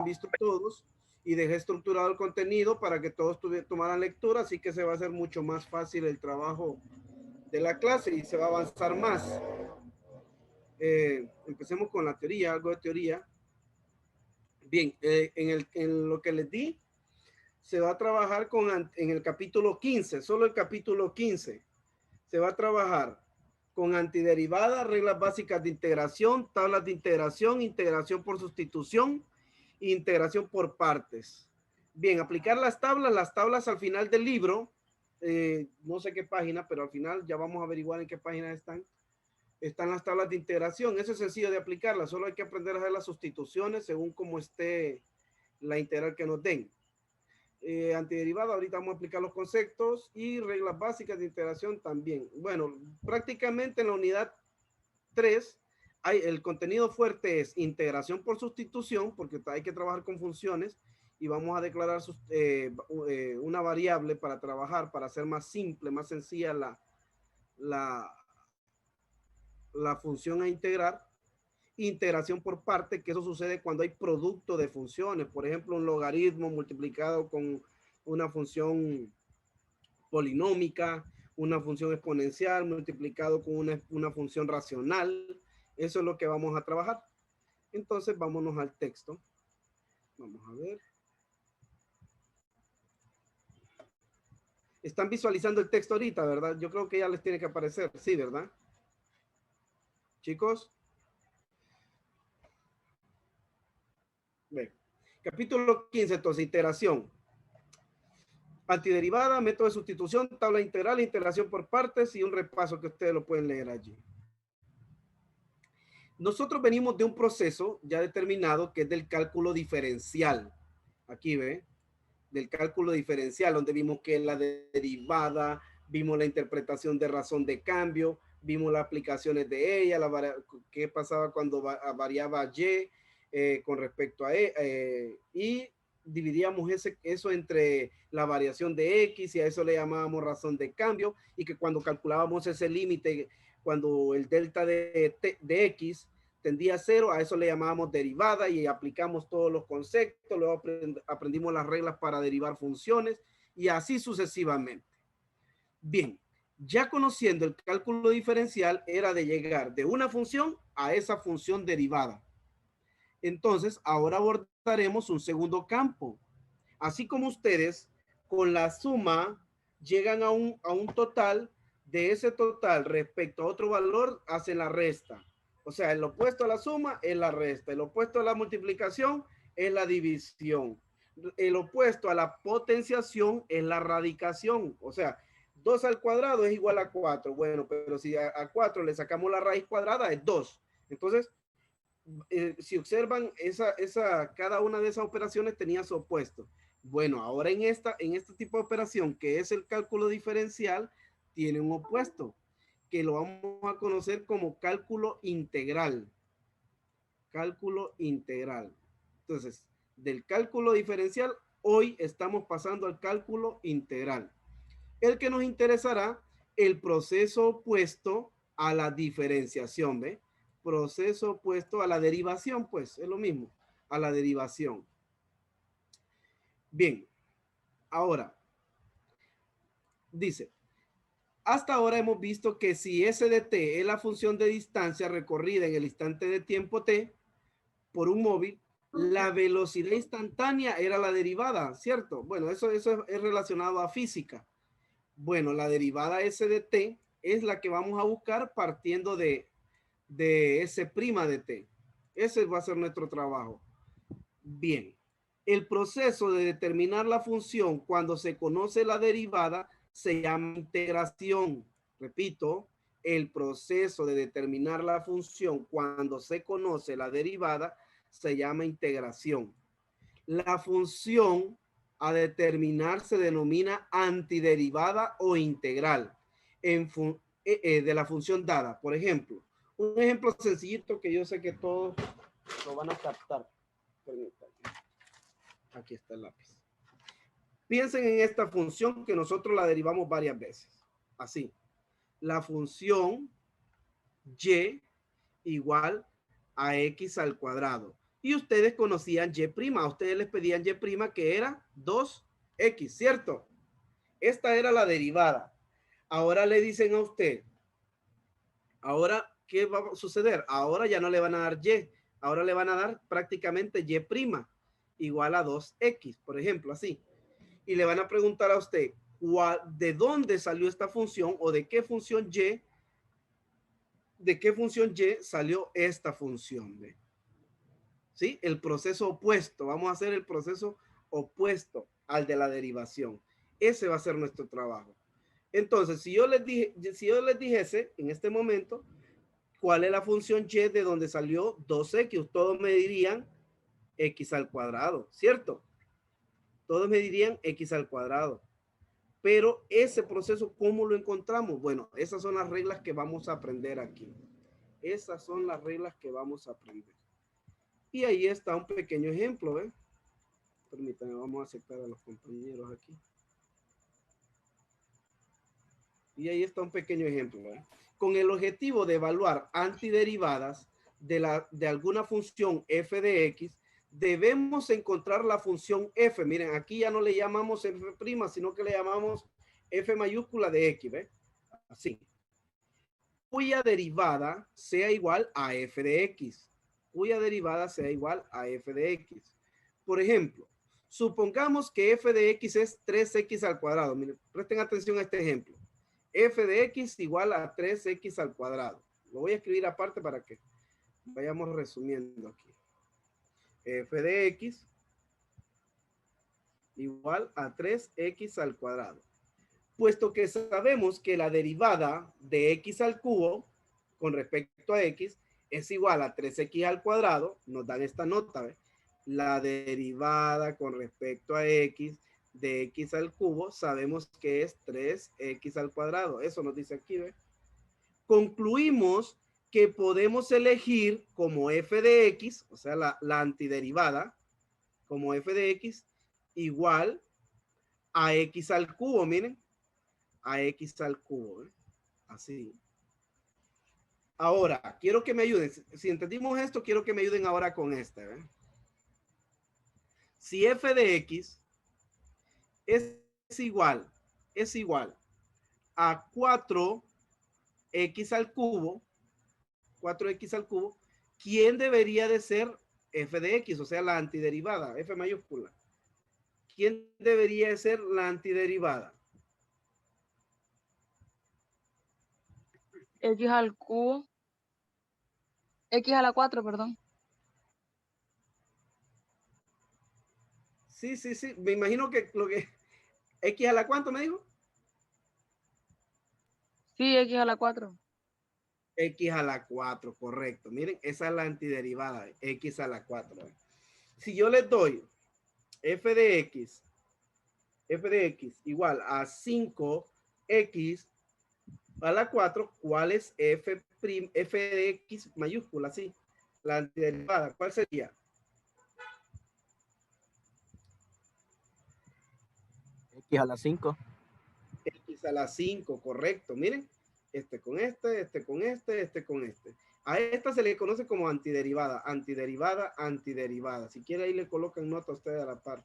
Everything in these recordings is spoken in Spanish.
visto todos y dejé estructurado el contenido para que todos tomaran lectura, así que se va a hacer mucho más fácil el trabajo de la clase y se va a avanzar más. Empecemos con la teoría, algo de teoría. Bien, en lo que les di, se va a trabajar en el capítulo 15, solo el capítulo 15. Se va a trabajar con antiderivada, reglas básicas de integración, tablas de integración, integración por sustitución, integración por partes. Bien, aplicar las tablas al final del libro, no sé qué página, pero al final ya vamos a averiguar en qué página están. Están las tablas de integración, eso es sencillo de aplicarlas, solo hay que aprender a hacer las sustituciones según como esté la integral que nos den. Antiderivada, ahorita vamos a aplicar los conceptos y reglas básicas de integración también. Bueno, prácticamente en la unidad 3 el contenido fuerte es integración por sustitución, porque hay que trabajar con funciones y vamos a declarar una variable para trabajar, para hacer más simple, más sencilla la, la función a integrar. Integración por parte, que eso sucede cuando hay producto de funciones, por ejemplo, un logaritmo multiplicado con una función polinómica, una función exponencial multiplicado con una función racional. Eso es lo que vamos a trabajar. Entonces, vámonos al texto. Vamos a ver. Están visualizando el texto ahorita, ¿verdad? Yo creo que ya les tiene que aparecer. Sí, ¿verdad? Chicos. Bien. Capítulo 15, entonces, iteración. Antiderivada, método de sustitución, tabla integral, integración por partes y un repaso que ustedes lo pueden leer allí. Nosotros venimos de un proceso ya determinado que es del cálculo diferencial. Aquí ve, del cálculo diferencial, donde vimos que la derivada, vimos la interpretación de razón de cambio, vimos las aplicaciones de ella, qué pasaba cuando variaba y con respecto a y dividíamos eso entre la variación de x y a eso le llamábamos razón de cambio, y que cuando calculábamos ese límite, cuando el delta de x tendía a cero, a eso le llamábamos derivada y aplicamos todos los conceptos, luego aprendimos las reglas para derivar funciones y así sucesivamente. Bien, ya conociendo el cálculo diferencial era de llegar de una función a esa función derivada. Entonces, ahora abordaremos un segundo campo. Así como ustedes con la suma llegan a un total, de ese total respecto a otro valor hacen la resta. O sea, el opuesto a la suma es la resta, el opuesto a la multiplicación es la división, el opuesto a la potenciación es la radicación. O sea, 2 al cuadrado es igual a 4. Bueno, pero si a 4 le sacamos la raíz cuadrada es 2. Entonces, si observan, cada una de esas operaciones tenía su opuesto. Bueno, ahora en este tipo de operación, que es el cálculo diferencial, tiene un opuesto, que lo vamos a conocer como cálculo integral. Cálculo integral. Entonces, del cálculo diferencial, hoy estamos pasando al cálculo integral. El que nos interesará, el proceso opuesto a la diferenciación, ¿ve? Proceso opuesto a la derivación, pues es lo mismo, a la derivación. Bien, ahora, dice, hasta ahora hemos visto que si s de t es la función de distancia recorrida en el instante de tiempo t por un móvil, la velocidad instantánea era la derivada, ¿cierto? Bueno, eso es relacionado a física. Bueno, la derivada s de t es la que vamos a buscar partiendo de S' de t. Ese va a ser nuestro trabajo. Bien, el proceso de determinar la función cuando se conoce la derivada se llama integración. Repito, el proceso de determinar la función cuando se conoce la derivada se llama integración. La función a determinar se denomina antiderivada o integral de la función dada. Por ejemplo, un ejemplo sencillito que yo sé que todos lo van a captar. Permítanme. Aquí está el lápiz. Piensen en esta función que nosotros la derivamos varias veces. Así. La función y igual a x al cuadrado. Y ustedes conocían y', a ustedes les pedían y' que era 2x, ¿cierto? Esta era la derivada. Ahora le dicen a usted, ahora, ¿qué va a suceder? Ahora ya no le van a dar y, ahora le van a dar prácticamente y' igual a 2x, por ejemplo, así. Y le van a preguntar a usted, ¿de dónde salió esta función o de qué función y salió esta función? ¿Sí? El proceso opuesto. Vamos a hacer el proceso opuesto al de la derivación. Ese va a ser nuestro trabajo. Entonces, si yo les dijese en este momento, ¿cuál es la función y de donde salió 2x? Todos me dirían x al cuadrado, ¿cierto? Todos me dirían x al cuadrado. Pero ese proceso, ¿cómo lo encontramos? Bueno, esas son las reglas que vamos a aprender aquí. Esas son las reglas que vamos a aprender. Y ahí está un pequeño ejemplo, ¿eh? Permítanme, vamos a aceptar a los compañeros aquí. Y ahí está un pequeño ejemplo, ¿eh? Con el objetivo de evaluar antiderivadas de alguna función f de x, debemos encontrar la función f. Miren, aquí ya no le llamamos f', sino que le llamamos f mayúscula de x, ¿ve? Así. Cuya derivada sea igual a f de x. Cuya derivada sea igual a f de x. Por ejemplo, supongamos que f de x es 3x al cuadrado. Miren, presten atención a este ejemplo. F de x igual a 3x al cuadrado. Lo voy a escribir aparte para que vayamos resumiendo aquí. F de x igual a 3x al cuadrado. Puesto que sabemos que la derivada de x al cubo con respecto a x es igual a 3x al cuadrado, nos dan esta nota, ¿ves? La derivada con respecto a x de x al cubo sabemos que es 3x al cuadrado. Eso nos dice aquí, ¿ves? Concluimos que podemos elegir como f de x, o sea, la antiderivada, como f de x igual a x al cubo, miren, a x al cubo, ¿eh? Así. Ahora, quiero que me ayuden. Si entendimos esto, quiero que me ayuden ahora con este, ¿eh? Si f de x es igual a 4x al cubo, 4x al cubo, ¿quién debería de ser f de x? O sea, la antiderivada, f mayúscula. ¿Quién debería de ser la antiderivada? X al cubo. X a la 4, perdón. Sí, sí, sí. Me imagino que lo que... ¿X a la cuánto me dijo? Sí, X a la 4. X a la 4, correcto. Miren, esa es la antiderivada, X a la 4. Si yo les doy f de x igual a 5x a la 4, ¿cuál es f de x mayúscula? Sí, la antiderivada, ¿cuál sería? X a la 5. X a la 5, correcto. Miren, este con este, este con este, este con este. A esta se le conoce como antiderivada, antiderivada, antiderivada. Si quiere ahí le colocan nota a ustedes a la par.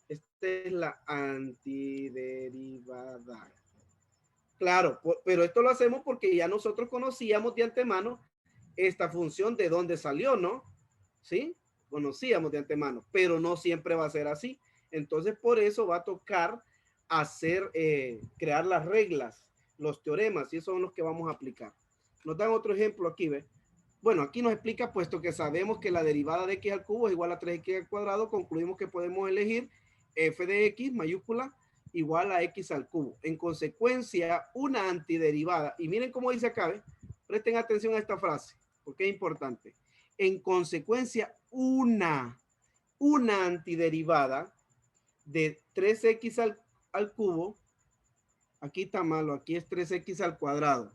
Esta es la antiderivada. Claro, pero esto lo hacemos porque ya nosotros conocíamos de antemano esta función de dónde salió, ¿no? ¿Sí? Conocíamos de antemano, pero no siempre va a ser así. Entonces, por eso va a tocar hacer, crear las reglas, los teoremas, y esos son los que vamos a aplicar. Nos dan otro ejemplo aquí, ¿ves? Bueno, aquí nos explica, puesto que sabemos que la derivada de x al cubo es igual a 3x al cuadrado, concluimos que podemos elegir f de x mayúscula igual a x al cubo. En consecuencia, una antiderivada, y miren cómo dice acá, ¿ves? Presten atención a esta frase, porque es importante. En consecuencia, una antiderivada de 3x al cubo, aquí está malo, aquí es 3x al cuadrado.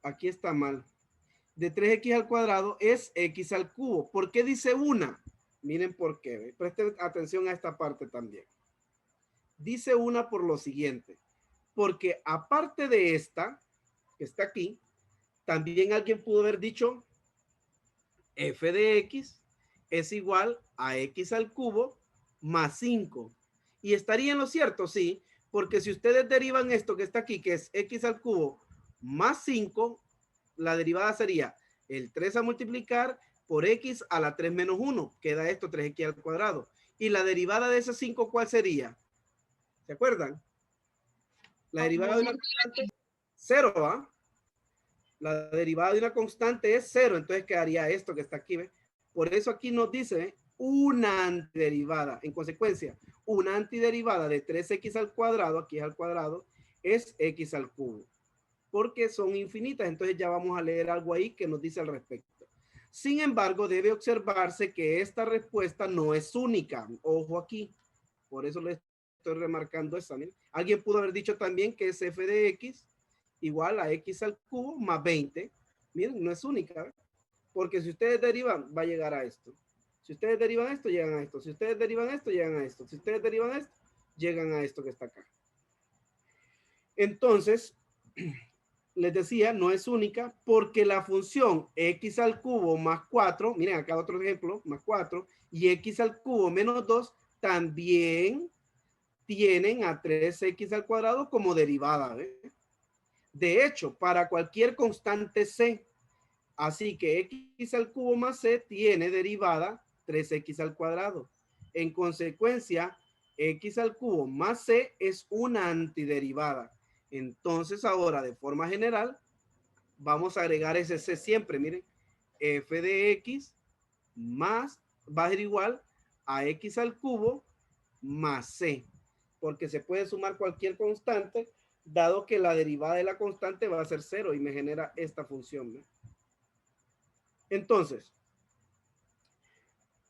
Aquí está mal. De 3x al cuadrado es x al cubo. ¿Por qué dice una? Miren por qué. Presten atención a esta parte también. Dice una por lo siguiente. Porque aparte de esta, que está aquí, también alguien pudo haber dicho f de x es igual a x al cubo más 5. Y estaría en lo cierto, sí, porque si ustedes derivan esto que está aquí, que es x al cubo más 5, la derivada sería el 3 a multiplicar por x a la 3 menos 1. Queda esto 3x al cuadrado. Y la derivada de ese 5, ¿cuál sería? ¿Se acuerdan? La derivada de una constante, 0, ¿ah? La derivada de una constante es 0, entonces quedaría esto que está aquí, ¿ve? Por eso aquí nos dice una antiderivada. En consecuencia, una antiderivada de 3x al cuadrado, aquí es al cuadrado, es x al cubo. Porque son infinitas, entonces ya vamos a leer algo ahí que nos dice al respecto. Sin embargo, debe observarse que esta respuesta no es única. Ojo aquí, por eso le estoy remarcando esa. ¿Miren? Alguien pudo haber dicho también que es f de x igual a x al cubo más 20. Miren, no es única, ¿eh? Porque si ustedes derivan, va a llegar a esto. Si ustedes derivan esto, llegan a esto. Si ustedes derivan esto, llegan a esto. Si ustedes derivan esto, llegan a esto que está acá. Entonces, les decía, no es única porque la función x al cubo más 4, miren acá otro ejemplo, más 4, y x al cubo menos 2 también tienen a 3x al cuadrado como derivada. ¿Eh? De hecho, para cualquier constante c, así que x al cubo más c tiene derivada 3x al cuadrado. En consecuencia, x al cubo más c es una antiderivada. Entonces ahora de forma general vamos a agregar ese c siempre. Miren, f de x más va a ser igual a x al cubo más c, porque se puede sumar cualquier constante dado que la derivada de la constante va a ser 0 y me genera esta función, ¿no? Entonces,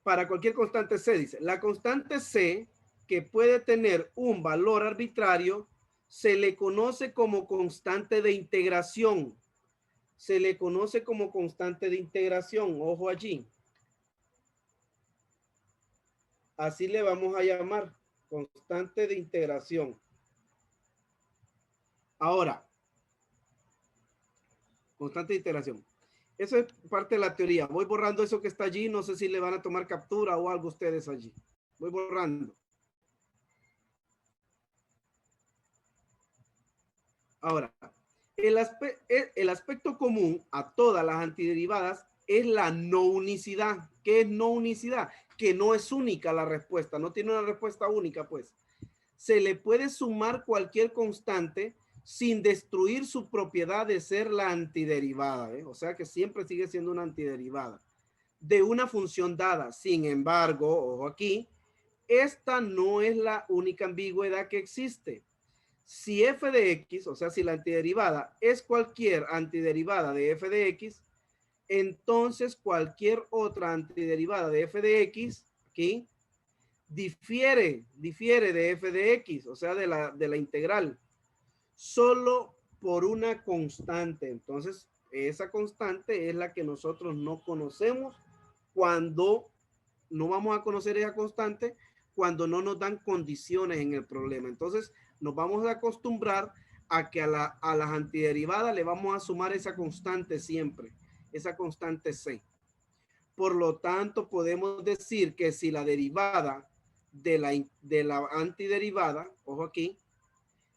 para cualquier constante c, dice, la constante c que puede tener un valor arbitrario se le conoce como constante de integración. Se le conoce como constante de integración. Ojo allí. Así le vamos a llamar, constante de integración. Ahora, constante de integración. Eso es parte de la teoría. Voy borrando eso que está allí. No sé si le van a tomar captura o algo ustedes allí. Voy borrando. Ahora, el aspecto común a todas las antiderivadas es la no unicidad. ¿Qué es no unicidad? Que no es única la respuesta. No tiene una respuesta única, pues. Se le puede sumar cualquier constante sin destruir su propiedad de ser la antiderivada, ¿eh? O sea que siempre sigue siendo una antiderivada de una función dada. Sin embargo, ojo aquí, esta no es la única ambigüedad que existe. Si f de x, o sea, si la antiderivada es cualquier antiderivada de f de x, entonces cualquier otra antiderivada de f de x, aquí, difiere de f de x, o sea, de la integral, solo por una constante. Entonces, esa constante es la que nosotros no conocemos cuando no vamos a conocer esa constante cuando no nos dan condiciones en el problema. Entonces, nos vamos a acostumbrar a que a las antiderivadas le vamos a sumar esa constante siempre, esa constante c. Por lo tanto, podemos decir que si la derivada de la antiderivada, ojo aquí,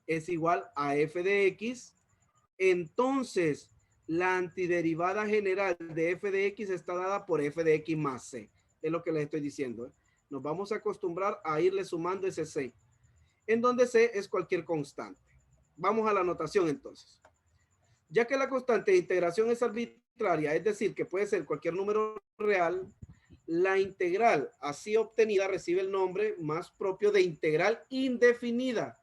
es igual a f de x, entonces la antiderivada general de f de x está dada por f de x más c. Es lo que les estoy diciendo, ¿eh? Nos vamos a acostumbrar a irle sumando ese c, en donde c es cualquier constante. Vamos a la notación entonces. Ya que la constante de integración es arbitraria, es decir, que puede ser cualquier número real, la integral así obtenida recibe el nombre más propio de integral indefinida.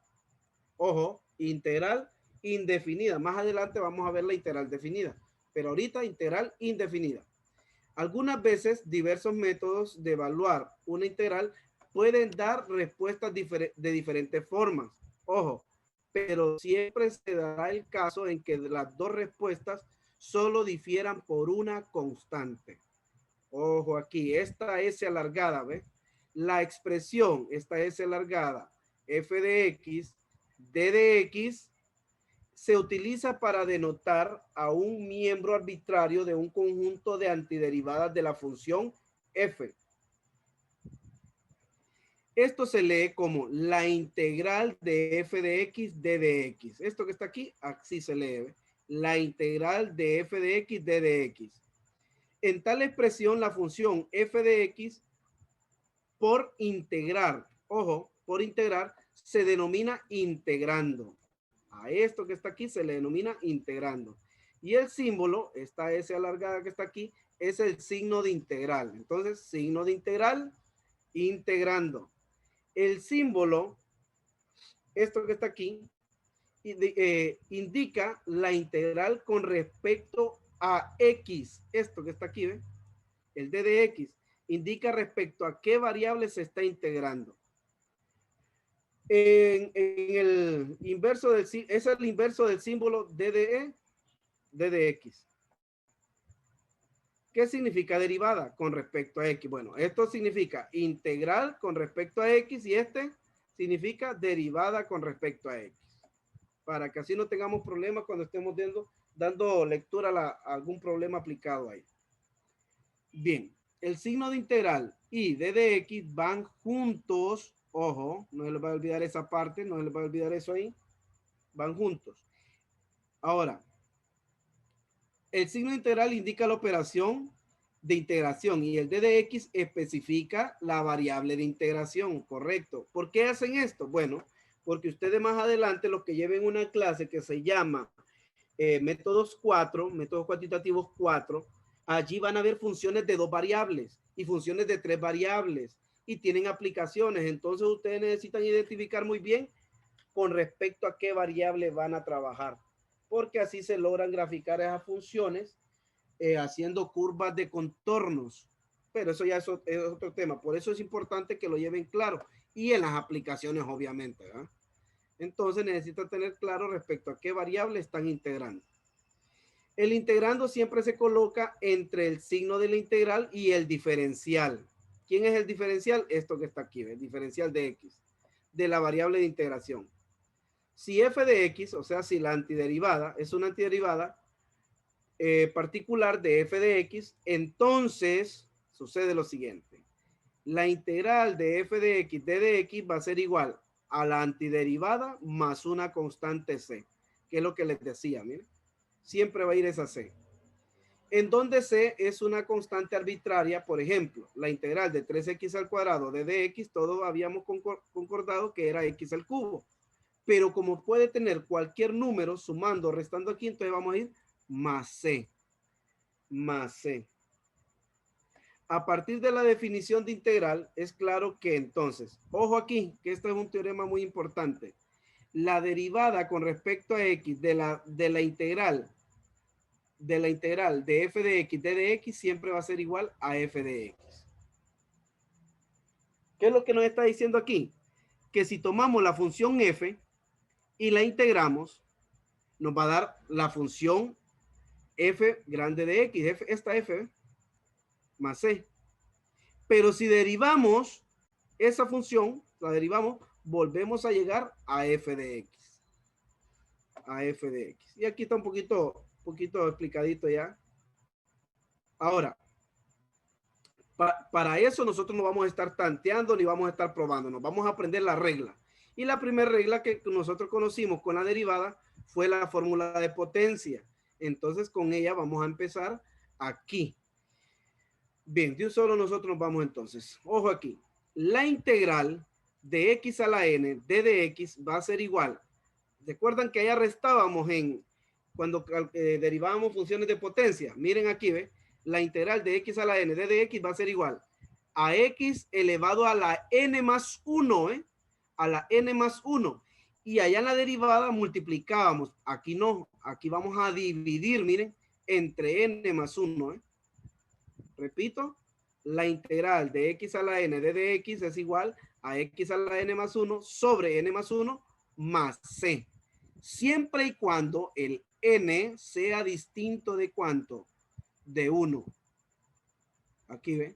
Ojo, integral indefinida. Más adelante vamos a ver la integral definida, pero ahorita integral indefinida. Algunas veces diversos métodos de evaluar una integral pueden dar respuestas de diferentes formas. Ojo, pero siempre se dará el caso en que las dos respuestas solo difieran por una constante. Ojo aquí, esta S alargada, ¿ves? La expresión, esta S alargada, f de x, d de x, se utiliza para denotar a un miembro arbitrario de un conjunto de antiderivadas de la función f. Esto se lee como la integral de f de x d de x. Esto que está aquí, así se lee. La integral de f de x d de x. En tal expresión, la función f de x por integrar, ojo, por integrar, se denomina integrando. A esto que está aquí se le denomina integrando. Y el símbolo, esta S alargada que está aquí, es el signo de integral. Entonces, signo de integral, integrando. El símbolo, esto que está aquí, indica la integral con respecto a X. Esto que está aquí, ¿ve? El d de X, indica respecto a qué variable se está integrando. En el inverso del, ese es el inverso del símbolo d de x. ¿Qué significa derivada con respecto a x? Bueno, esto significa integral con respecto a x y este significa derivada con respecto a x. Para que así no tengamos problemas cuando estemos dando lectura a algún problema aplicado ahí. Bien, el signo de integral y d de x van juntos. Ojo, no se les va a olvidar esa parte, no se les va a olvidar eso ahí. Van juntos. Ahora, el signo integral indica la operación de integración y el d de x especifica la variable de integración, correcto. ¿Por qué hacen esto? Bueno, porque ustedes más adelante, los que lleven una clase que se llama métodos cuantitativos 4, allí van a ver funciones de 2 variables y funciones de 3 variables y tienen aplicaciones. Entonces ustedes necesitan identificar muy bien con respecto a qué variable van a trabajar, porque así se logran graficar esas funciones haciendo curvas de contornos. Pero eso ya es otro tema. Por eso es importante que lo lleven claro y en las aplicaciones, obviamente, ¿verdad? Entonces necesitan tener claro respecto a qué variable están integrando. El integrando siempre se coloca entre el signo de la integral y el diferencial. ¿Quién es el diferencial? Esto que está aquí, el diferencial de x, de la variable de integración. Si f de x, o sea, si la antiderivada es una antiderivada particular de f de x, entonces sucede lo siguiente. La integral de f de x d de x va a ser igual a la antiderivada más una constante c, que es lo que les decía, miren. Siempre va a ir esa c. En donde c es una constante arbitraria, por ejemplo, la integral de 3x al cuadrado de dx, todos habíamos concordado que era x al cubo. Pero como puede tener cualquier número sumando o restando aquí, entonces vamos a ir más c. Más c. A partir de la definición de integral, es claro que entonces, ojo aquí, que este es un teorema muy importante. La derivada con respecto a x de la integral de f de x d de x siempre va a ser igual a f de x. ¿Qué es lo que nos está diciendo aquí? Que si tomamos la función f y la integramos, nos va a dar la función f grande de x, esta f más c. Pero si derivamos esa función, la derivamos, volvemos a llegar a f de x. A f de x. Y aquí está un poquito explicadito ya. Ahora, para eso nosotros no vamos a estar tanteando ni vamos a estar probando, nos vamos a aprender la regla. Y la primera regla que nosotros conocimos con la derivada fue la fórmula de potencia. Entonces con ella vamos a empezar aquí. Bien, de un solo nosotros nos vamos entonces. Ojo aquí. La integral de x a la n d de x va a ser igual. ¿Recuerdan que allá restábamos cuando derivábamos funciones de potencia? Miren aquí, ¿ve? La integral de x a la n d de x va a ser igual a x elevado a la n más 1, ¿eh? A la n más 1. Y allá en la derivada multiplicábamos. Aquí no, aquí vamos a dividir, miren, entre n más 1, ¿eh? Repito, la integral de x a la n de x es igual a x a la n más 1 sobre n más 1 más c. Siempre y cuando el n sea distinto de ¿cuánto? De 1. Aquí ve.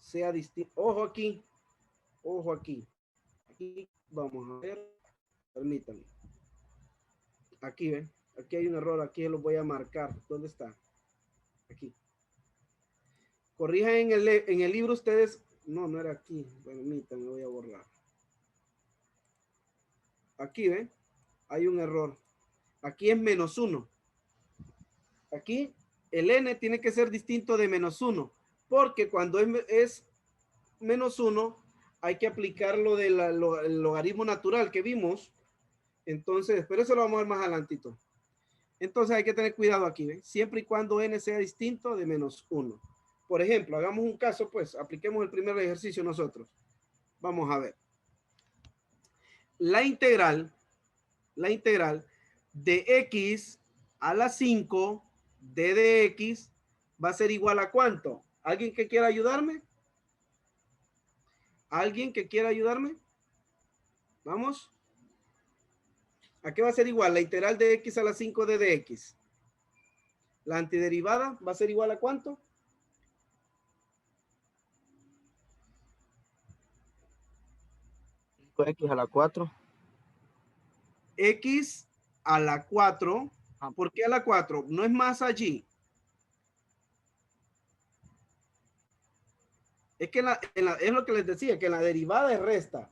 Sea distinto. Ojo aquí. Ojo aquí. Aquí vamos a ver. Permítanme. Aquí, ¿ven? Aquí hay un error, aquí lo voy a marcar. ¿Dónde está? Aquí. Corrijan en el libro ustedes. No, no era aquí. Permítanme, voy a borrar. Aquí, ¿ven? Hay un error. Aquí es -1. Aquí el n tiene que ser distinto de -1, porque cuando es -1 hay que aplicar lo del el logaritmo natural que vimos. Entonces, pero eso lo vamos a ver más adelantito. Entonces hay que tener cuidado aquí, ¿ven? Siempre y cuando n sea distinto de -1. Por ejemplo, hagamos un caso, pues, apliquemos el primer ejercicio nosotros. Vamos a ver. La integral de x a la 5 de x va a ser igual a ¿cuánto? ¿Alguien que quiera ayudarme? ¿Alguien que quiera ayudarme? Vamos. ¿A qué va a ser igual? La integral de x a la 5 de dx. La antiderivada va a ser igual a ¿cuánto? X a la 4. X a la 4. Ah, ¿Por qué a la 4? No es más allí. Es que es lo que les decía, que en la derivada es resta.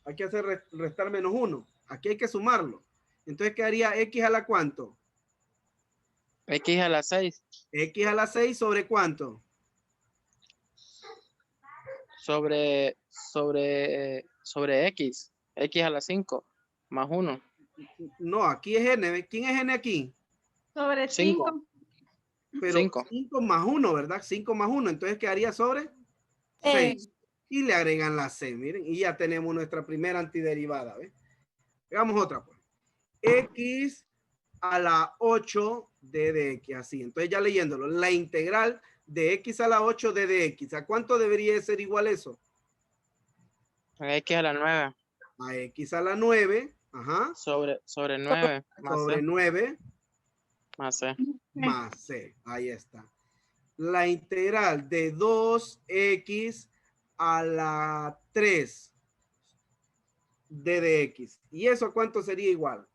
Hay que hacer restar -1. Aquí hay que sumarlo. Entonces quedaría x a la ¿cuánto? X a la 6 X a la 6 sobre ¿cuánto? sobre X. X a la 5 más 1. No, aquí es n. ¿Quién es n aquí? Sobre 5. 5. Pero 5. 5 más 1, ¿verdad? 5 más 1. Entonces quedaría sobre 6. Y le agregan la c, miren. Y ya tenemos nuestra primera antiderivada. ¿Ves? Hagamos otra, pues. X a la 8 de dx, así. Entonces ya leyéndolo, la integral de x a la 8 de dx. ¿A cuánto debería ser igual eso? X a la 9. A x a la 9, ajá, Sobre 9 más sobre C. 9 Más C. más c. Ahí está. La integral de 2x a la 3 de dx. ¿Y eso a cuánto sería igual?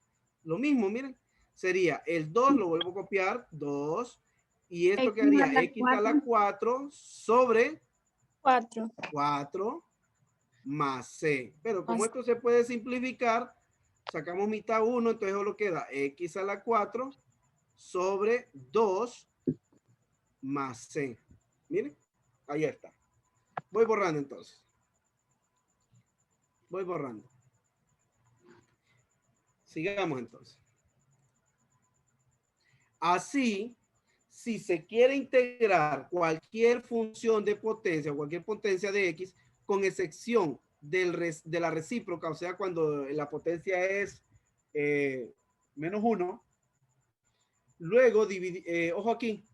Lo mismo, miren. Sería el 2, lo vuelvo a copiar, 2. Y esto quedaría x a la 4 sobre 4 más c. Pero como esto se puede simplificar, sacamos mitad 1, entonces solo queda x a la 4 sobre 2 más c. Miren, ahí está. Voy borrando entonces. Voy borrando. Sigamos entonces. Así, si se quiere integrar cualquier función de potencia, cualquier potencia de x, con excepción de la recíproca, o sea, cuando la potencia es -1, luego, ojo aquí,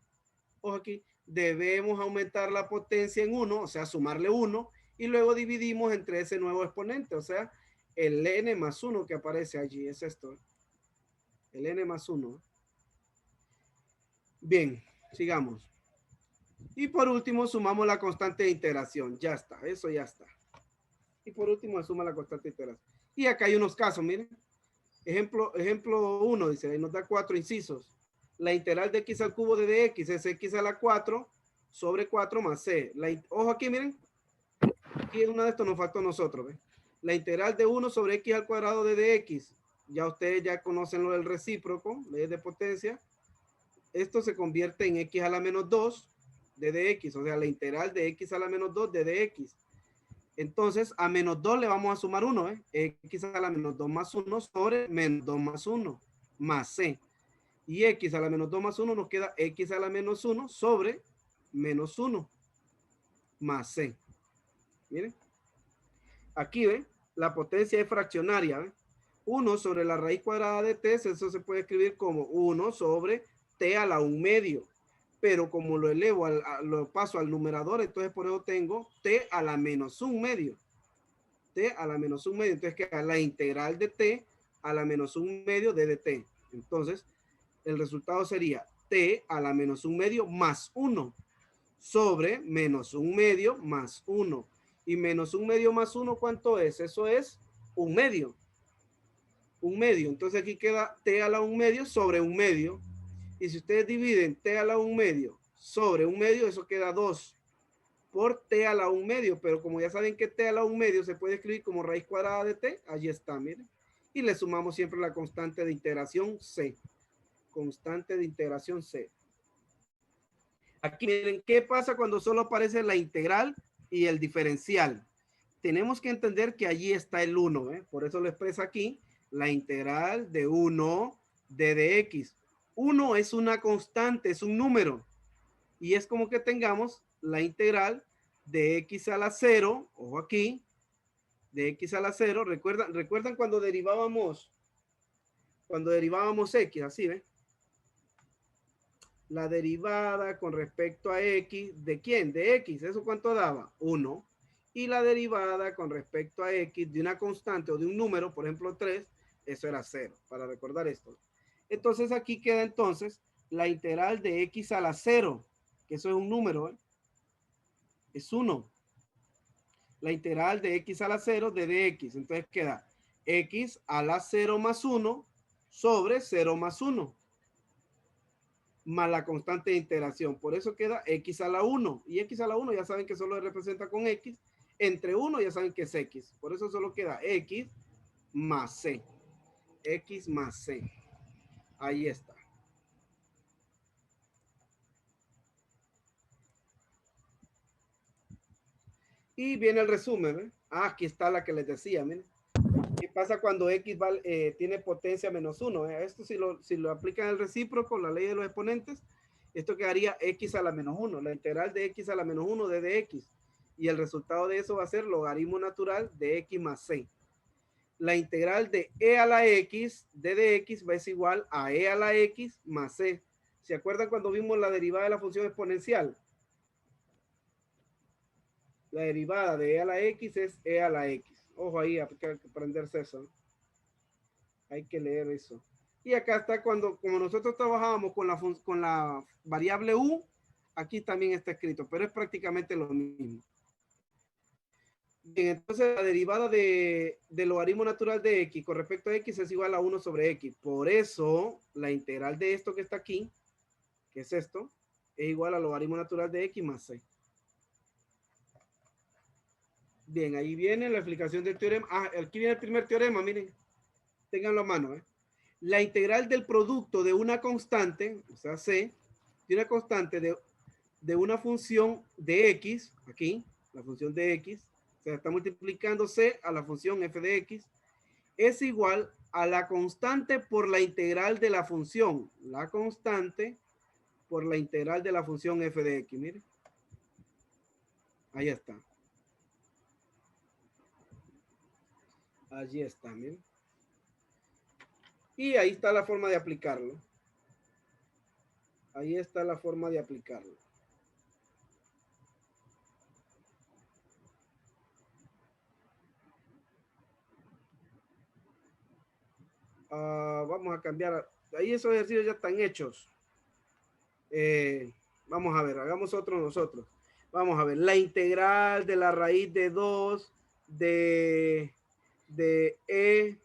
debemos aumentar la potencia en 1, o sea, sumarle 1, y luego dividimos entre ese nuevo exponente, o sea, el n más 1 que aparece allí, es esto, el n más 1. Bien, sigamos. Y por último, sumamos la constante de integración. Ya está, eso ya está. Y por último, suma la constante de integración. Y acá hay unos casos, miren. Ejemplo 1, dice, nos da 4 incisos. La integral de x al cubo de dx es x a la 4 sobre 4 más c. Ojo aquí, miren. Aquí en una de estos nos faltó a nosotros. ¿Ve? La integral de 1 sobre x al cuadrado de dx. Ya ustedes ya conocen lo del recíproco, leyes de potencia. Esto se convierte en x a la menos 2 de dx, o sea, la integral de x a la menos 2 de dx. Entonces, a menos 2 le vamos a sumar 1, x a la menos 2 más 1 sobre menos 2 más 1 más c. Y x a la menos 2 más 1 nos queda x a la menos 1 sobre menos 1 más c. Miren. Aquí, ¿ven? La potencia es fraccionaria, ¿ven? 1 sobre la raíz cuadrada de t, eso se puede escribir como 1 sobre t a la 1 medio. Pero como lo elevo, lo paso al numerador, entonces por eso tengo t a la menos 1 medio. T a la menos 1 medio. Entonces queda la integral de t a la menos 1 medio de dt. Entonces, el resultado sería t a la menos 1 medio más 1 sobre menos 1 medio más 1. Y menos 1 medio más 1, ¿cuánto es? Eso es 1 medio. 1 medio. Entonces aquí queda t a la 1 medio sobre 1 medio. Y si ustedes dividen t a la 1 medio sobre 1 medio, eso queda 2 por t a la 1 medio. Pero como ya saben que t a la 1 medio se puede escribir como raíz cuadrada de t, allí está, miren. Y le sumamos siempre la constante de integración c. Constante de integración c. Aquí miren, ¿qué pasa cuando solo aparece la integral y el diferencial? Tenemos que entender que allí está el 1, ¿eh? Por eso lo expresa aquí, la integral de 1 de dx. 1 es una constante, es un número. Y es como que tengamos la integral de x a la 0, ojo aquí, de x a la 0. ¿Recuerdan cuando derivábamos x? Así, ¿ven? La derivada con respecto a x, ¿de quién? De x. ¿Eso cuánto daba? 1. Y la derivada con respecto a x de una constante o de un número, por ejemplo 3, eso era 0, para recordar esto. Entonces aquí queda entonces la integral de x a la 0, que eso es un número, ¿eh? Es 1. La integral de x a la 0 de dx. Entonces queda x a la 0 más 1 sobre 0 más 1. Más la constante de integración. Por eso queda x a la 1. Y x a la 1 ya saben que solo se representa con x. Entre 1 ya saben que es x. Por eso solo queda x más c. X más c. Ahí está. Y viene el resumen, ¿ven? Ah, aquí está la que les decía, miren. ¿Qué pasa cuando x tiene potencia menos 1? Esto si lo aplican el recíproco, la ley de los exponentes, esto quedaría x a la menos 1, la integral de x a la menos 1 de dx. Y el resultado de eso va a ser logaritmo natural de x más c. La integral de e a la x de dx va a ser igual a e a la x más c. ¿Se acuerdan cuando vimos la derivada de la función exponencial? La derivada de e a la x es e a la x. Ojo ahí, hay que aprenderse eso. Hay que leer eso. Y acá está como nosotros trabajábamos con la variable u, aquí también está escrito, pero es prácticamente lo mismo. Bien, entonces la derivada del logaritmo natural de x con respecto a x es igual a 1 sobre x. Por eso la integral de esto que está aquí, que es esto, es igual al logaritmo natural de x más c. Bien, ahí viene la explicación del teorema. Ah, aquí viene el primer teorema, miren. Ténganlo a mano, ¿eh? La integral del producto de una constante, o sea, c, de una constante de una función de x, aquí, la función de x, o sea, está multiplicando c a la función f de x, es igual a la constante por la integral de la función. La constante por la integral de la función f de x, miren. Ahí está. Allí está, miren. Y ahí está la forma de aplicarlo. Ahí está la forma de aplicarlo. Vamos a cambiar. Ahí esos ejercicios ya están hechos. Vamos a ver, hagamos otro nosotros. Vamos a ver, la integral de la raíz de 2 de e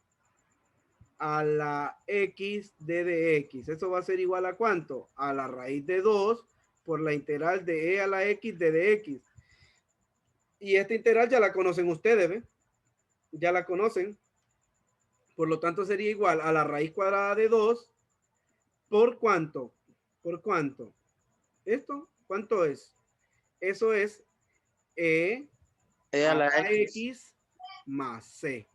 a la x de dx. Eso va a ser igual a ¿cuánto? A la raíz de 2 por la integral de e a la x de dx. Y esta integral ya la conocen ustedes, ¿ven? Ya la conocen. Por lo tanto sería igual a la raíz cuadrada de 2 por ¿cuánto? ¿Por cuánto? ¿Esto? ¿Cuánto es? Eso es e a la x más c.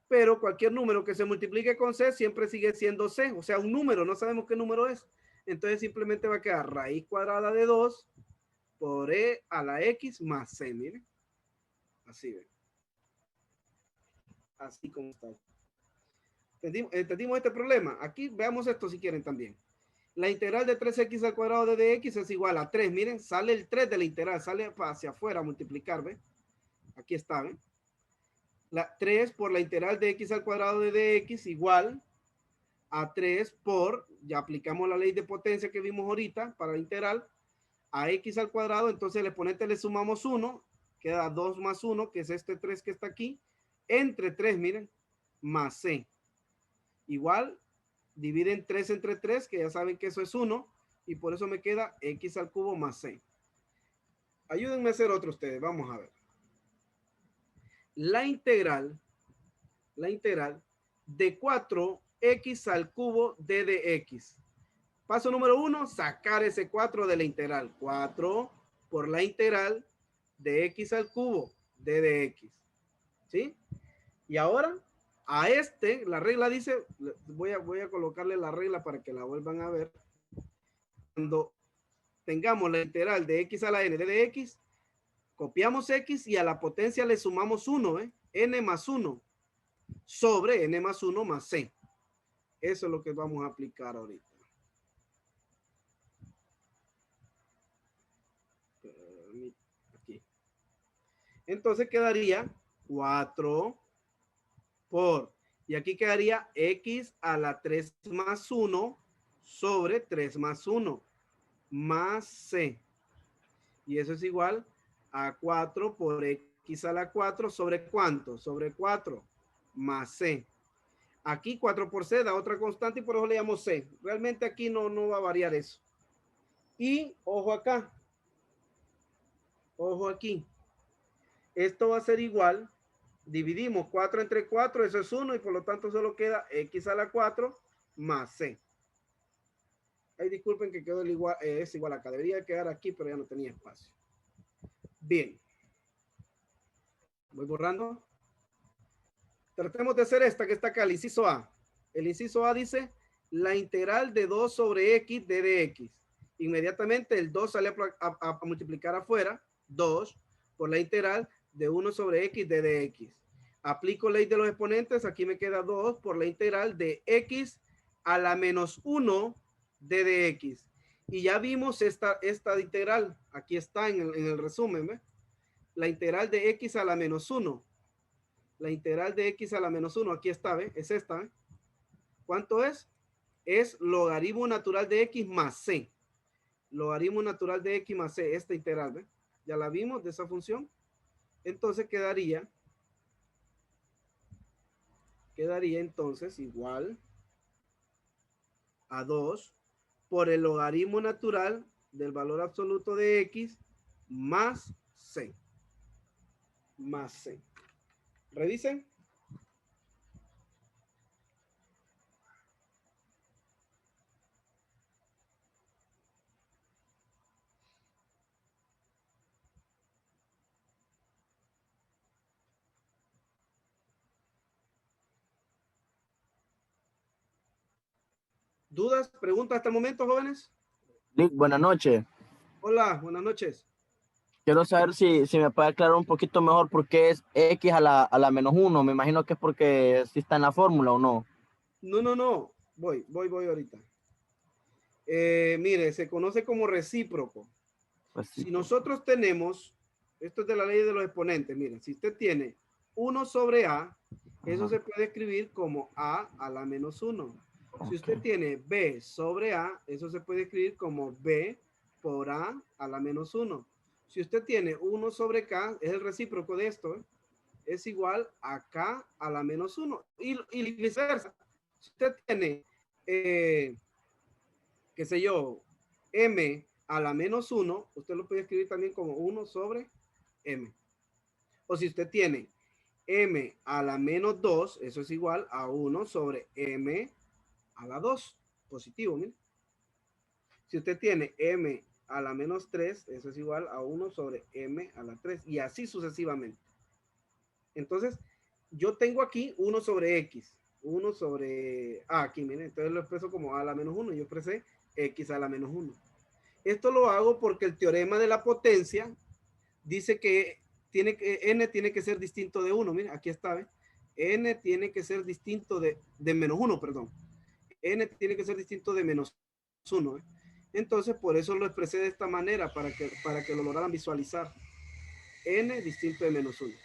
Pero cualquier número que se multiplique con c siempre sigue siendo c. O sea, un número, no sabemos qué número es. Entonces simplemente va a quedar raíz cuadrada de 2 por e a la x más c. Miren. Así ven. Así como está. ¿Entendimos este problema? Aquí veamos esto si quieren también. La integral de 3x al cuadrado de dx es igual a 3. Miren, sale el 3 de la integral, sale hacia afuera a multiplicar, ¿ven? Aquí está, ¿ven? La 3 por la integral de x al cuadrado de dx igual a 3 por, ya aplicamos la ley de potencia que vimos ahorita para la integral, a x al cuadrado, entonces al exponente le sumamos 1, queda 2 más 1, que es este 3 que está aquí, entre 3, miren, más c. Igual, dividen 3 entre 3, que ya saben que eso es 1, y por eso me queda x al cubo más c. Ayúdenme a hacer otro ustedes, vamos a ver. La integral de 4x al cubo d de x. Paso número 1, sacar ese 4 de la integral. 4 por la integral de x al cubo d de x. ¿Sí? Y ahora, a la regla dice, voy a colocarle la regla para que la vuelvan a ver. Cuando tengamos la integral de x a la n de x, copiamos x y a la potencia le sumamos 1, n más 1 sobre n más 1 más c. Eso es lo que vamos a aplicar ahorita. Aquí. Entonces quedaría 4 por, y aquí quedaría x a la 3 más 1 sobre 3 más 1 más c. Y eso es igual a 4 por x a la 4 sobre ¿cuánto? Sobre 4 más c. Aquí 4 por c da otra constante y por eso le llamo c. Realmente aquí no va a variar eso. Y ojo acá. Ojo aquí. Esto va a ser igual. Dividimos 4 entre 4, eso es 1 y por lo tanto solo queda x a la 4 más c. Ay, disculpen que quedó igual, es igual acá. Debería quedar aquí, pero ya no tenía espacio. Bien. Voy borrando. Tratemos de hacer esta que está acá, el inciso A. El inciso A dice la integral de 2 sobre x d de x. Inmediatamente el 2 sale a multiplicar afuera, 2 por la integral de 1 sobre x d de x. Aplico ley de los exponentes, aquí me queda 2 por la integral de x a la menos 1 d de x. Y ya vimos esta integral, aquí está en el resumen, ¿ve? La integral de x a la menos 1. La integral de x a la menos 1, aquí está, ¿ve? Es esta, ¿ve? ¿Cuánto es? Es logaritmo natural de x más c. Logaritmo natural de x más c, esta integral, ¿ve? Ya la vimos de esa función. Entonces quedaría entonces igual a 2 por el logaritmo natural del valor absoluto de x más c. Más c. Revisen. ¿Dudas? ¿Preguntas hasta el momento, jóvenes? Lick, buenas noches. Hola, buenas noches. Quiero saber si me puede aclarar un poquito mejor por qué es x a la menos 1. Me imagino que es porque sí está en la fórmula o no. No. Voy ahorita. Mire, se conoce como recíproco. Pues sí. Si nosotros tenemos, esto es de la ley de los exponentes, mire, si usted tiene 1 sobre a, eso se puede escribir como a la menos 1. Si usted tiene b sobre a, eso se puede escribir como b por a la menos 1. Si usted tiene 1 sobre k, es el recíproco de esto, ¿eh? Es igual a k a la menos 1. Y viceversa. Si usted tiene, qué sé yo, m a la menos 1, usted lo puede escribir también como 1 sobre m. O si usted tiene m a la menos 2, eso es igual a 1 sobre m a la 2, positivo, mire. Si usted tiene m a la menos 3, eso es igual a 1 sobre m a la 3, y así sucesivamente. Entonces, yo tengo aquí 1 sobre x, 1 sobre aquí, miren, entonces lo expreso como a la menos 1, yo expresé x a la menos 1. Esto lo hago porque el teorema de la potencia dice que n tiene que ser distinto de 1, miren, aquí está, ¿ves? N tiene que ser distinto de menos 1, perdón. N tiene que ser distinto de menos 1, ¿eh? Entonces, por eso lo expresé de esta manera, para que lo lograran visualizar. N distinto de menos 1.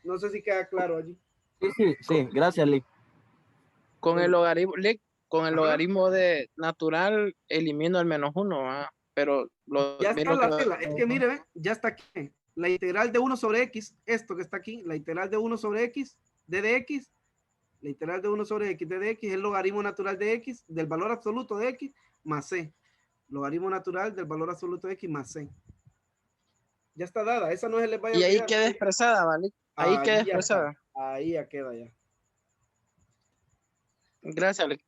No sé si queda claro allí. Sí, gracias, Lick. Con el logaritmo, con el Ajá. logaritmo de natural, elimino el menos 1, pero Ya está la regla. Es que mire, ¿ve? Ya está aquí. La integral de 1 sobre x, esto que está aquí, la integral de 1 sobre x, d de x, La integral de 1 sobre x de dx es el logaritmo natural de x, del valor absoluto de x, más c. Logaritmo natural del valor absoluto de x más c. Ya está dada, esa no se les vaya a Y ahí olvidar. queda expresada, ¿vale? Ahí queda Ahí ya está, expresada. ahí ya queda ya. Gracias, Alex.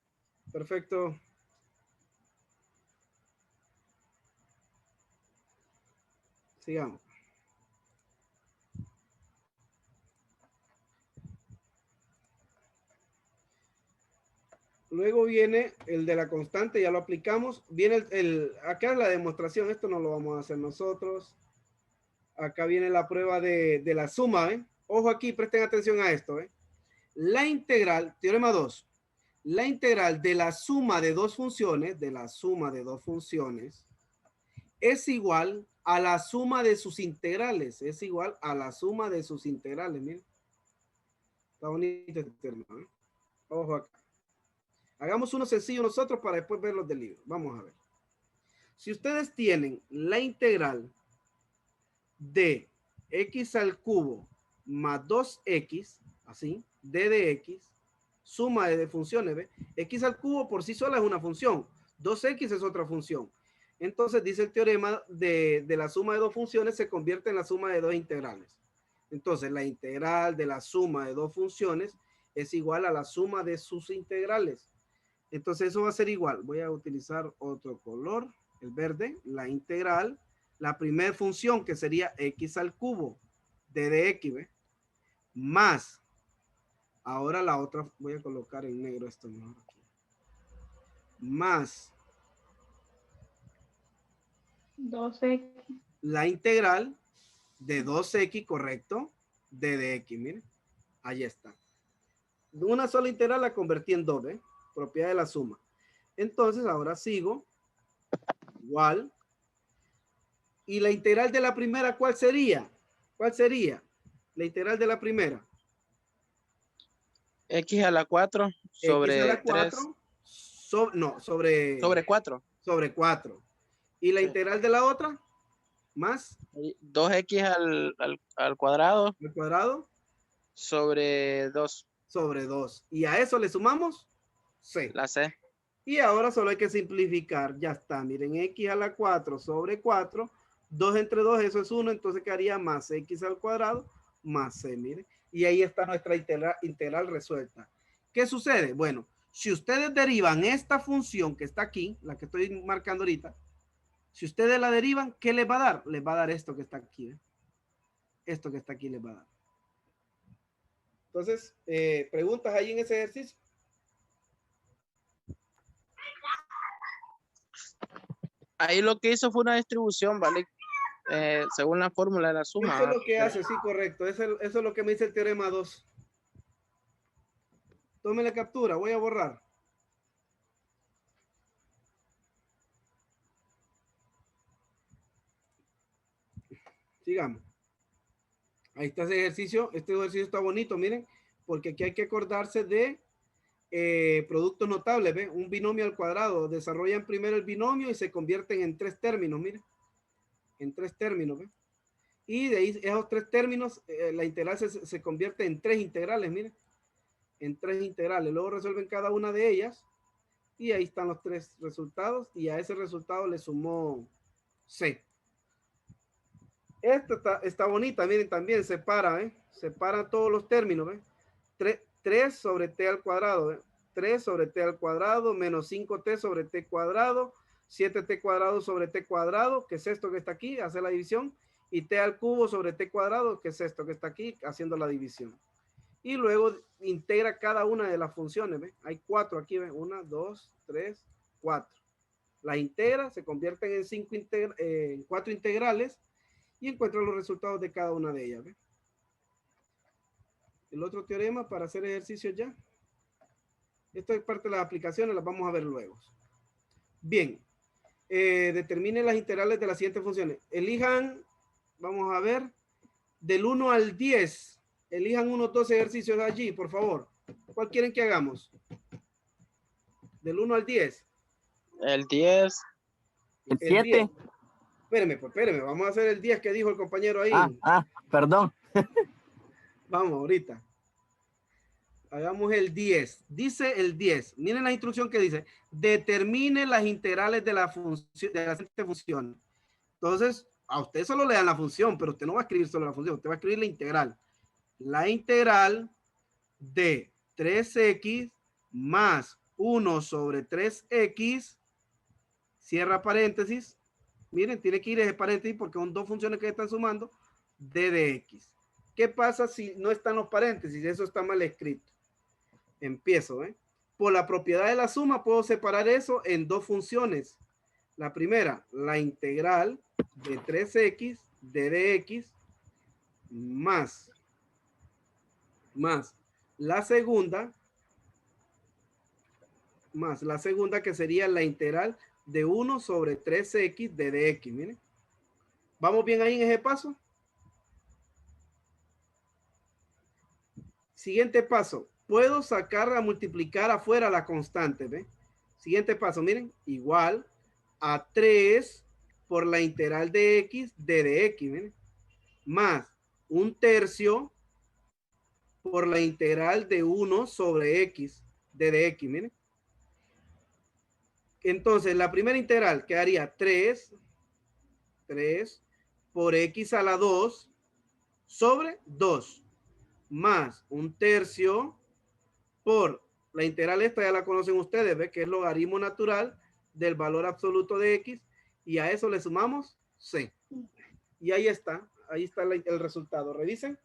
Perfecto. Sigamos. Luego viene el de la constante, ya lo aplicamos. Viene acá es la demostración, esto no lo vamos a hacer nosotros. Acá viene la prueba de la suma, ¿eh? Ojo aquí, presten atención a esto, ¿eh? La integral, teorema 2, la integral de la suma de dos funciones, es igual a la suma de sus integrales, es igual a la suma de sus integrales, miren. Está bonito este término, ¿eh? Ojo acá. Hagamos uno sencillo nosotros para después ver los del libro. Vamos a ver. Si ustedes tienen la integral de x al cubo más 2x, así, d de x, suma de funciones, ¿ve? X al cubo por sí sola es una función, 2x es otra función. Entonces dice el teorema de la suma de dos funciones se convierte en la suma de dos integrales. Entonces la integral de la suma de dos funciones es igual a la suma de sus integrales. Entonces eso va a ser igual. Voy a utilizar otro color, el verde, la integral, la primera función que sería x al cubo, d de x, ¿ve? Más, ahora la otra, voy a colocar en negro esto mejor aquí, más 2x. la integral de 2x, correcto, d de x, miren, ahí está. Una sola integral la convertí en 2, ¿ve? Propiedad de la suma. Entonces ahora sigo, igual. ¿Y la integral de la primera cuál sería? ¿Cuál sería? La integral de la primera. X a la 4 X a sobre la 3. 4, sobre Sobre 4. sobre 4. ¿Y la Sí. integral de la otra? Más 2x al cuadrado al cuadrado sobre 2. sobre 2. Y a eso le sumamos c. La C. Y ahora solo hay que simplificar. Ya está. Miren, x a la 4 sobre 4. 2 entre 2, eso es 1. Entonces quedaría más x al cuadrado más c. Miren. Y ahí está nuestra integral resuelta. ¿Qué sucede? Bueno, si ustedes derivan esta función que está aquí, la que estoy marcando ahorita, si ustedes la derivan, ¿qué les va a dar? Les va a dar esto que está aquí. ¿Eh? Esto que está aquí les va a dar. Entonces, preguntas ahí en ese ejercicio. Ahí lo que hizo fue una distribución, ¿vale? Según la fórmula de la suma. Eso es lo que hace, sí, correcto. Eso es lo que me dice el teorema 2. Tome la captura, voy a borrar. Sigamos. Ahí está ese ejercicio. Este ejercicio está bonito, miren, porque aquí hay que acordarse de productos notables, ¿ven? Un binomio al cuadrado. Desarrollan primero el binomio y se convierten en tres términos, miren. En tres términos, ¿ven? Y de ahí esos tres términos, la integral se convierte en tres integrales, miren. En tres integrales. Luego resuelven cada una de ellas y ahí están los tres resultados y a ese resultado le sumó C. Esta está bonita, miren, también separa, ¿eh? Separa todos los términos, ¿eh? 3 sobre t al cuadrado, ¿eh? 3 sobre t al cuadrado menos 5t sobre t cuadrado, 7t cuadrado sobre t cuadrado, que es esto que está aquí, hace la división, y t al cubo sobre t cuadrado, que es esto que está aquí, haciendo la división. Y luego integra cada una de las funciones, ¿ve? Hay 4 aquí, ¿ve? 1, 2, 3, 4. Las integra, se convierten en 4 integrales y encuentra los resultados de cada una de ellas, ¿ve? El otro teorema para hacer ejercicios ya. Esto es parte de las aplicaciones, las vamos a ver luego. Bien, determinen las integrales de las siguientes funciones. Elijan, vamos a ver, del 1 al 10. Elijan unos 2 ejercicios allí, por favor. ¿Cuál quieren que hagamos? Del 1 al 10. El 10. El El 7. 10. Espéreme, vamos a hacer el 10 que dijo el compañero ahí. Perdón. Vamos, ahorita. Hagamos el 10. Dice el 10. Miren la instrucción que dice. Determine las integrales de la función, de la siguiente función. Entonces, a usted solo le dan la función, pero usted no va a escribir solo la función. Usted va a escribir la integral. La integral de 3x más 1 sobre 3x, cierra paréntesis. Miren, tiene que ir ese paréntesis porque son dos funciones que están sumando, d de x. ¿Qué pasa si no están los paréntesis? Eso está mal escrito. Empiezo, ¿eh? Por la propiedad de la suma puedo separar eso en dos funciones. La primera, la integral de 3x d de x más la segunda que sería la integral de 1 sobre 3x de dx. Miren. ¿Vamos bien ahí en ese paso? Siguiente paso. Puedo sacar a multiplicar afuera la constante. ¿Ve? Siguiente paso, miren. Igual a 3 por la integral de x de dx. Miren. Más un tercio por la integral de 1 sobre x de dx. Miren. Entonces, la primera integral quedaría 3 por x a la 2 sobre 2 más un tercio por la integral esta, ya la conocen ustedes, ¿ve? Que es logaritmo natural del valor absoluto de x, y a eso le sumamos c. Y ahí está el resultado. Revisen.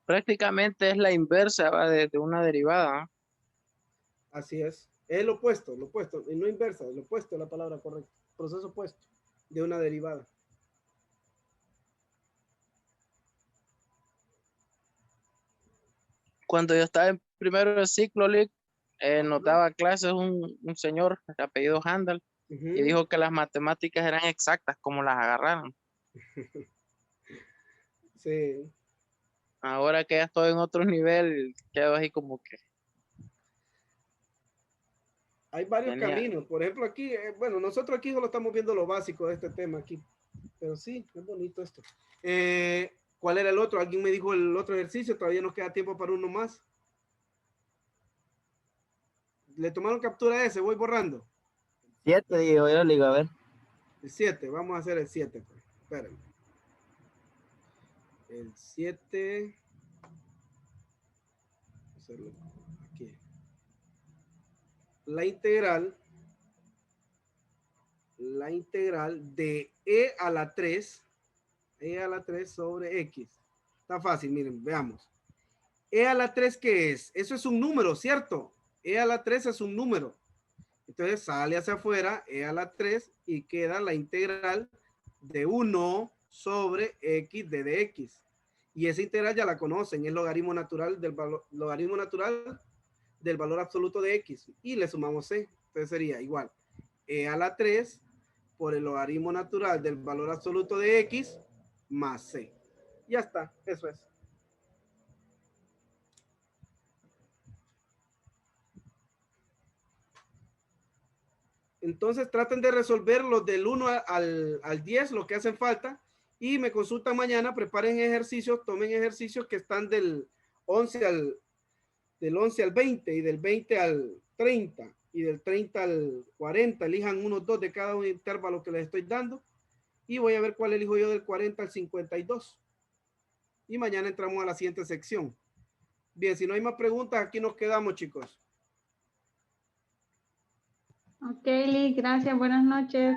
Prácticamente es la inversa, ¿va? De una derivada, ¿no? Así es. Es el opuesto, y no inversa, el opuesto es la palabra correcta. Proceso opuesto de una derivada. Cuando yo estaba en primero de ciclo, Lick, nos daba clases un señor de apellido Handel y dijo que las matemáticas eran exactas como las agarraron. Sí. Ahora que ya estoy en otro nivel, quedo así como que Hay varios caminos. Por ejemplo, aquí, bueno, nosotros aquí solo estamos viendo lo básico de este tema aquí. Pero sí, es bonito esto. ¿Cuál era el otro? ¿Alguien me dijo el otro ejercicio? Todavía nos queda tiempo para uno más. ¿Le tomaron captura a ese? Voy borrando. 7, digo yo, le digo, a ver. El 7. Vamos a hacer el 7. Pues. Espérenme. El 7. Hacerlo aquí. La integral de e a la 3 sobre x. Está fácil, miren, veamos. E a la 3, ¿qué es? Eso es un número, ¿cierto? E a la 3 es un número. Entonces sale hacia afuera e a la 3 y queda la integral de 1 sobre x de dx. Y esa integral ya la conocen, es logaritmo natural del valor absoluto de x. Y le sumamos c. Entonces sería igual e a la 3 por el logaritmo natural del valor absoluto de x más c. Ya está, eso es. Entonces traten de resolver los del 1 al 10, lo que hacen falta, y me consultan mañana, preparen ejercicios, tomen ejercicios que están del 11 al 20 y del 20 al 30 y del 30 al 40, elijan unos dos de cada un intervalo que les estoy dando y voy a ver cuál elijo yo del 40 al 52. Y mañana entramos a la siguiente sección. Bien, si no hay más preguntas, aquí nos quedamos, chicos. Ok, Liz, gracias, buenas noches.